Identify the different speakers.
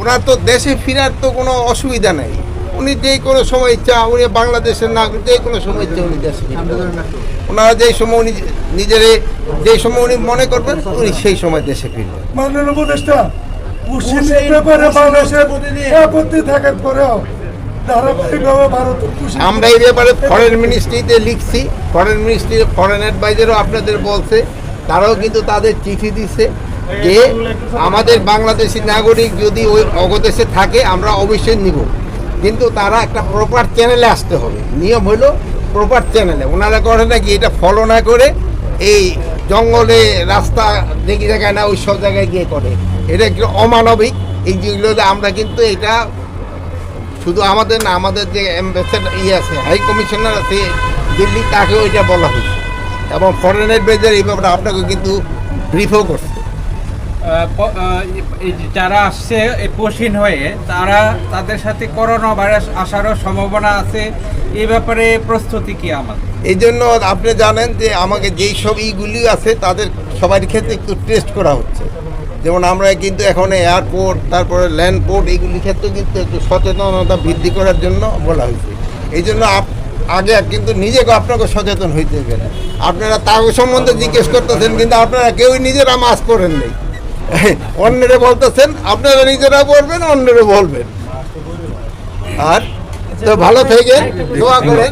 Speaker 1: ওনার তো দেশে ফেরার তো কোনো অসুবিধা নেই, উনি যে কোনো সময় ইচ্ছা, উনি বাংলাদেশের নাগরিক, যে কোনো সময় ইচ্ছা উনি দেশে ফিরতে পারবেন। ওনারা যেই সময় উনি নিজেরে যেই সময় উনি মনে করবেন উনি সেই সময় দেশে ফিরবেন।
Speaker 2: মাননীয় উপদেষ্টা, পুশিনের ব্যাপারে বাংলাদেশের আপত্তি থাকার পরেও ধারাবাহিকভাবে ভারত
Speaker 1: আমরা এই ব্যাপারে ফরেন মিনিস্ট্রিতে লিখছি, ফরেন মিনিস্ট্রি ফরেন অ্যাডভাইজারও আপনাদের বলছে, তারাও কিন্তু তাদের চিঠি দিচ্ছে যে আমাদের বাংলাদেশি নাগরিক যদি ওই অগদেশে থাকে আমরা অবশ্যই নিব, কিন্তু তারা একটা প্রপার চ্যানেলে আসতে হবে। নিয়ম হলো প্রপার চ্যানেলে। ওনারা করে নাকি এটা ফলো না করে এই জঙ্গলে রাস্তা দেখি জায়গায় না ওই সব জায়গায় গিয়ে করে, এটা একটু অমানবিক। এই যেগুলো আমরা কিন্তু এটা শুধু আমাদের না, আমাদের যে অ্যাম্বাসেডার আছে, হাই কমিশনার আছে দিল্লি, তাকেও এটা বলা হয়েছে এবং ফরেন অ্যাডভাইজার এই ব্যাপারে আপনাকে কিন্তু ব্রিফও করছে।
Speaker 3: যারা আসছে পশ্চিম হয়ে তাদের সাথে করোনা ভাইরাস আসারও সম্ভাবনা আছে, এই ব্যাপারে প্রস্তুতি কি আমাদের?
Speaker 1: এই জন্য আপনি জানেন যে আমাকে যেই সব ইগুলি আছে তাদের সবার ক্ষেত্রে একটু টেস্ট করা হচ্ছে। যেমন আমরা কিন্তু এখন এয়ারপোর্ট, তারপরে ল্যান্ডপোর্ট, এইগুলির ক্ষেত্রে কিন্তু একটু সচেতনতা বৃদ্ধি করার জন্য বলা হয়েছে। এই জন্য আগে কিন্তু নিজেকে আপনাকে সচেতন হইতে গেলে আপনারা তার সম্বন্ধে জিজ্ঞেস করতেছেন, কিন্তু আপনারা কেউই নিজেরা মাস্ক করেন নেই, অন্যরে বলতেছেন, আপনারা নিজেরা বলবেন, অন্যরে বলবেন। আর তো ভালো থেকে দোয়া করেন।